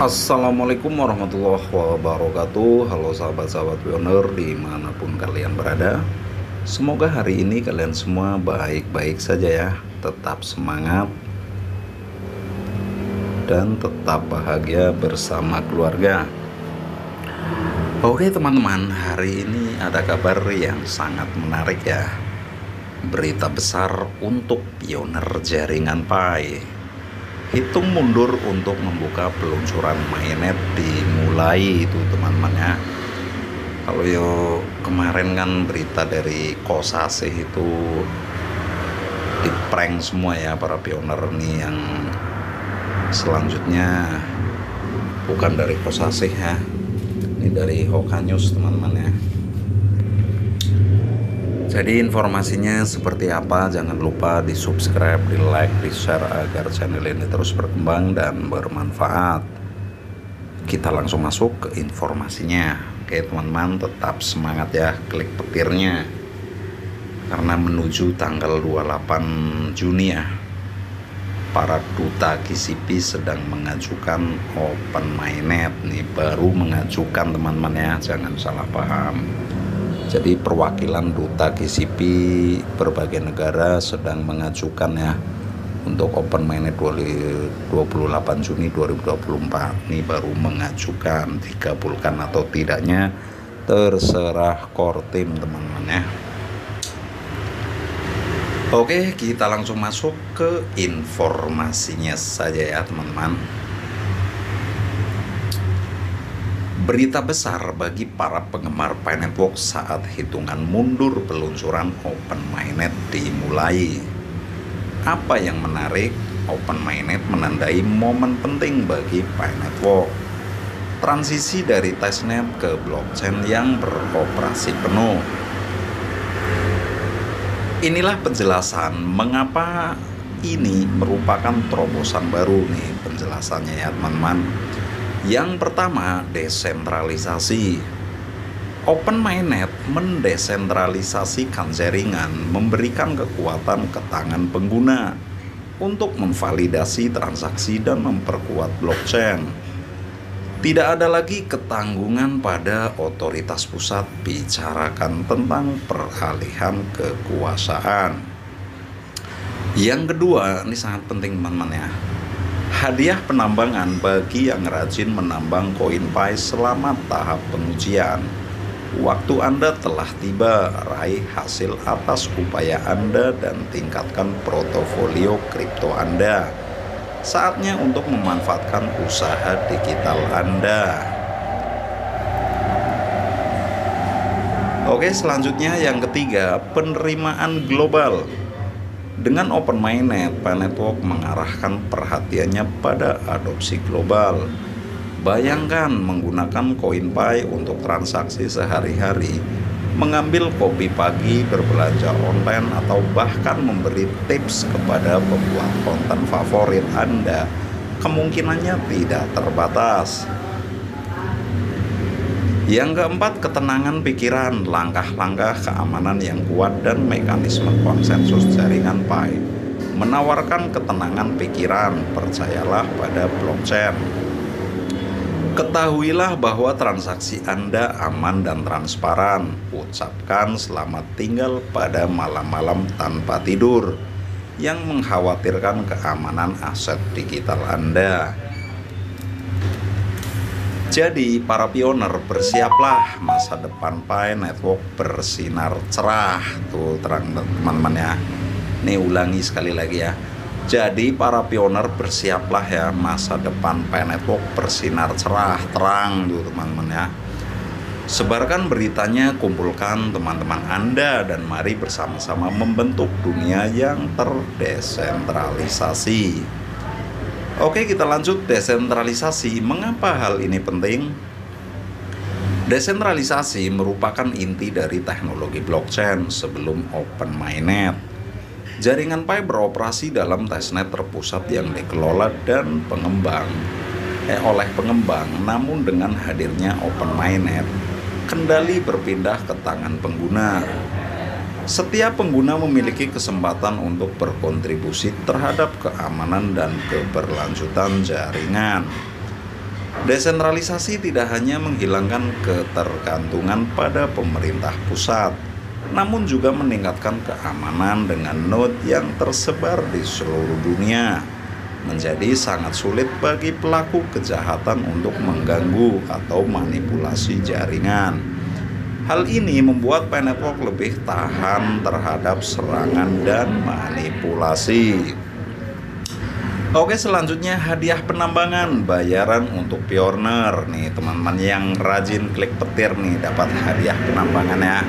Assalamualaikum warahmatullahi wabarakatuh. Halo sahabat-sahabat pioner dimanapun kalian berada. Semoga hari ini kalian semua baik-baik saja ya. Tetap semangat dan tetap bahagia bersama keluarga. Oke teman-teman, hari ini ada kabar yang sangat menarik ya. Berita besar untuk pioner jaringan Pi. Hitung mundur untuk membuka peluncuran mainnet dimulai itu teman-teman ya. Kalau kemarin kan berita dari Kosasih itu di prank semua ya para pioner nih. Yang selanjutnya bukan dari Kosasih ya, ini dari Hoka News teman-teman ya. Jadi informasinya seperti apa, jangan lupa di subscribe, di like, di share agar channel ini terus berkembang dan bermanfaat. Kita langsung masuk ke informasinya. Oke teman-teman, tetap semangat ya, klik petirnya. Karena menuju tanggal 28 Juni ya, para duta KCP sedang mengajukan open mainnet nih, baru mengajukan teman-teman ya, jangan salah paham. Jadi perwakilan duta KCP berbagai negara sedang mengajukan ya untuk open mainnet 28 Juni 2024. Ini baru mengajukan, dikabulkan atau tidaknya terserah core team teman-teman ya. Oke, kita langsung masuk ke informasinya saja ya teman-teman. Berita besar bagi para penggemar Pi Network saat hitungan mundur peluncuran open mainnet dimulai. Apa yang menarik? Open mainnet menandai momen penting bagi Pi Network. Transisi dari testnet ke blockchain yang beroperasi penuh. Inilah penjelasan mengapa ini merupakan terobosan baru nih penjelasannya ya teman-teman. Yang pertama, desentralisasi. Open mainnet mendesentralisasikan jaringan, memberikan kekuatan ke tangan pengguna untuk memvalidasi transaksi dan memperkuat blockchain. Tidak ada lagi ketanggungan pada otoritas pusat bicarakan tentang peralihan kekuasaan. Yang kedua, ini sangat penting teman-teman ya. Hadiah penambangan bagi yang rajin menambang koin Pi selama tahap pengujian. Waktu Anda telah tiba, raih hasil atas upaya Anda dan tingkatkan portofolio kripto Anda. Saatnya untuk memanfaatkan usaha digital Anda. Oke, selanjutnya yang ketiga, penerimaan global. Dengan open mainnet, Pi Network mengarahkan perhatiannya pada adopsi global. Bayangkan menggunakan koin Pi untuk transaksi sehari-hari, mengambil kopi pagi, berbelanja online, atau bahkan memberi tips kepada pembuat konten favorit Anda. Kemungkinannya tidak terbatas. Yang keempat, ketenangan pikiran, langkah-langkah keamanan yang kuat dan mekanisme konsensus jaringan Pi menawarkan ketenangan pikiran. Percayalah pada blockchain. Ketahuilah bahwa transaksi Anda aman dan transparan. Ucapkan selamat tinggal pada malam-malam tanpa tidur yang mengkhawatirkan keamanan aset digital Anda. Jadi para pioner, bersiaplah, masa depan Pi Network bersinar cerah. Tuh terang teman-teman ya. Nih ulangi sekali lagi ya. Jadi para pioner bersiaplah ya, masa depan Pi Network bersinar cerah, terang tuh teman-teman ya. Sebarkan beritanya, kumpulkan teman-teman Anda dan mari bersama-sama membentuk dunia yang terdesentralisasi. Oke, kita lanjut desentralisasi. Mengapa hal ini penting? Desentralisasi merupakan inti dari teknologi blockchain sebelum open mainnet. Jaringan Pi beroperasi dalam testnet terpusat yang dikelola dan oleh pengembang, namun dengan hadirnya open mainnet, kendali berpindah ke tangan pengguna. Setiap pengguna memiliki kesempatan untuk berkontribusi terhadap keamanan dan keberlanjutan jaringan. Desentralisasi tidak hanya menghilangkan ketergantungan pada pemerintah pusat, namun juga meningkatkan keamanan dengan node yang tersebar di seluruh dunia. Menjadi sangat sulit bagi pelaku kejahatan untuk mengganggu atau manipulasi jaringan. Hal ini membuat Pi Network lebih tahan terhadap serangan dan manipulasi. Oke, selanjutnya hadiah penambangan bayaran untuk pioner nih teman-teman yang rajin klik petir nih dapat hadiah penambangan ya.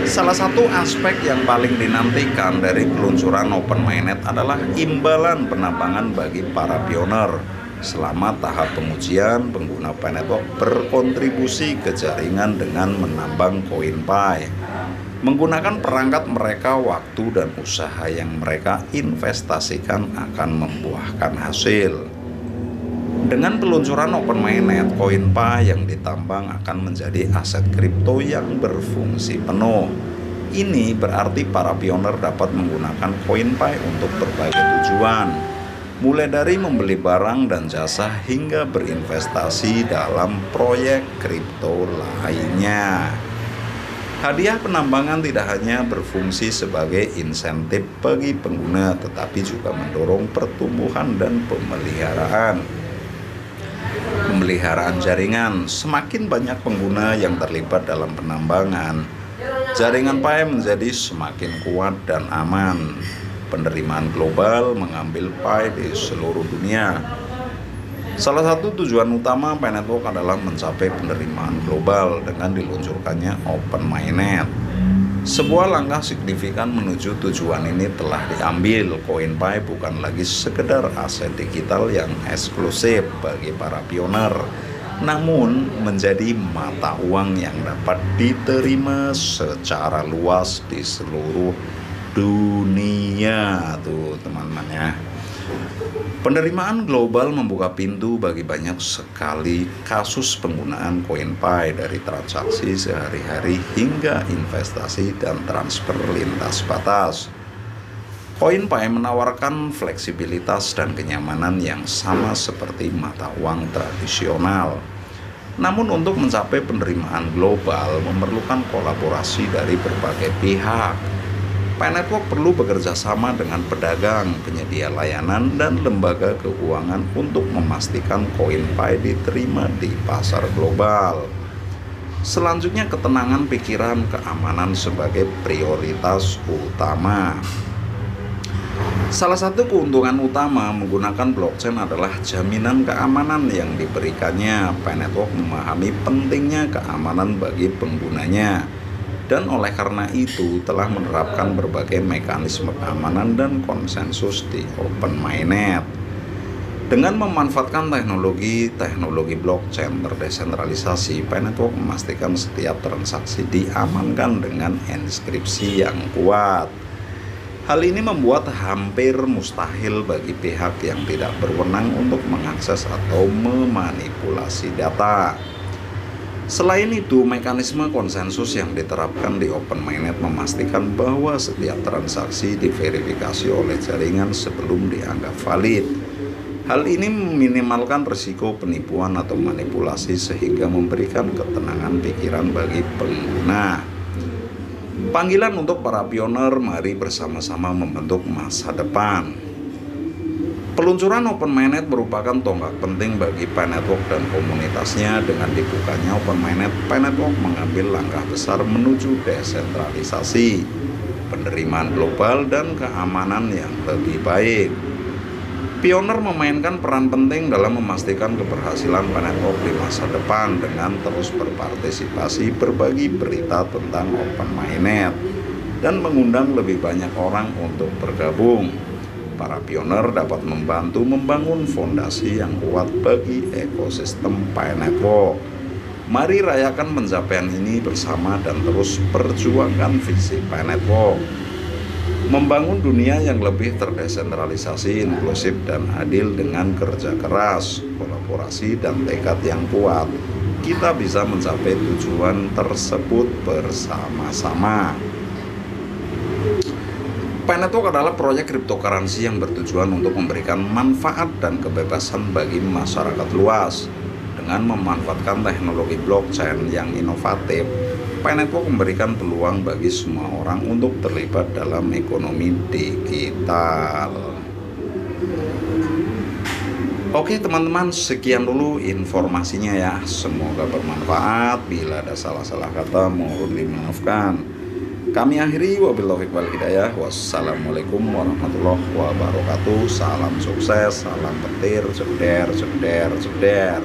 Salah satu aspek yang paling dinantikan dari peluncuran Open Mainnet adalah imbalan penambangan bagi para pioner. Selama tahap pengujian, pengguna Pi Network berkontribusi ke jaringan dengan menambang koin Pi. Menggunakan perangkat mereka, waktu dan usaha yang mereka investasikan akan membuahkan hasil. Dengan peluncuran Open Mainnet, koin Pi yang ditambang akan menjadi aset kripto yang berfungsi penuh. Ini berarti para pioner dapat menggunakan koin Pi untuk berbagai tujuan, mulai dari membeli barang dan jasa hingga berinvestasi dalam proyek kripto lainnya. Hadiah penambangan tidak hanya berfungsi sebagai insentif bagi pengguna, tetapi juga mendorong pertumbuhan dan pemeliharaan jaringan. Semakin banyak pengguna yang terlibat dalam penambangan, jaringan Pi menjadi semakin kuat dan aman. Penerimaan global mengambil Pi di seluruh dunia. Salah satu tujuan utama Pi Network adalah mencapai penerimaan global dengan diluncurkannya Open Mainnet. Sebuah langkah signifikan menuju tujuan ini telah diambil. Koin Pi bukan lagi sekedar aset digital yang eksklusif bagi para pioner, namun menjadi mata uang yang dapat diterima secara luas di seluruh dunia tuh teman-teman ya. Penerimaan global membuka pintu bagi banyak sekali kasus penggunaan koin Pi, dari transaksi sehari-hari hingga investasi dan transfer lintas batas. Koin Pi menawarkan fleksibilitas dan kenyamanan yang sama seperti mata uang tradisional. Namun untuk mencapai penerimaan global memerlukan kolaborasi dari berbagai pihak. Pi Network perlu bekerja sama dengan pedagang, penyedia layanan, dan lembaga keuangan untuk memastikan koin Pi diterima di pasar global. Selanjutnya, ketenangan pikiran, keamanan sebagai prioritas utama. Salah satu keuntungan utama menggunakan blockchain adalah jaminan keamanan yang diberikannya. Pi Network memahami pentingnya keamanan bagi penggunanya, dan oleh karena itu telah menerapkan berbagai mekanisme keamanan dan konsensus di Open Mainnet. Dengan memanfaatkan teknologi blockchain terdesentralisasi, Pi Network memastikan setiap transaksi diamankan dengan enskripsi yang kuat. Hal ini membuat hampir mustahil bagi pihak yang tidak berwenang untuk mengakses atau memanipulasi data. Selain itu, mekanisme konsensus yang diterapkan di Open Mainnet memastikan bahwa setiap transaksi diverifikasi oleh jaringan sebelum dianggap valid. Hal ini meminimalkan risiko penipuan atau manipulasi sehingga memberikan ketenangan pikiran bagi pengguna. Panggilan untuk para pioner, mari bersama-sama membentuk masa depan. Peluncuran Open Mainnet merupakan tonggak penting bagi Pi Network dan komunitasnya. Dengan dibukanya Open Mainnet, Pi Network mengambil langkah besar menuju desentralisasi, penerimaan global, dan keamanan yang lebih baik. Pioner memainkan peran penting dalam memastikan keberhasilan Pi Network di masa depan dengan terus berpartisipasi, berbagi berita tentang Open Mainnet, dan mengundang lebih banyak orang untuk bergabung. Para pioner dapat membantu membangun fondasi yang kuat bagi ekosistem Pi Network. Mari rayakan pencapaian ini bersama dan terus perjuangkan visi Pi Network. Membangun dunia yang lebih terdesentralisasi, inklusif, dan adil. Dengan kerja keras, kolaborasi, dan tekad yang kuat, kita bisa mencapai tujuan tersebut bersama-sama. Pi Network adalah proyek cryptocurrency yang bertujuan untuk memberikan manfaat dan kebebasan bagi masyarakat luas. Dengan memanfaatkan teknologi blockchain yang inovatif, Pi Network memberikan peluang bagi semua orang untuk terlibat dalam ekonomi digital. Oke teman-teman, sekian dulu informasinya ya. Semoga bermanfaat. Bila ada salah-salah kata mohon dimaafkan. Kami akhiri, wabillahi wal hidayah. Wassalamualaikum warahmatullahi wabarakatuh. Salam sukses, salam petir, ceder, ceder, ceder.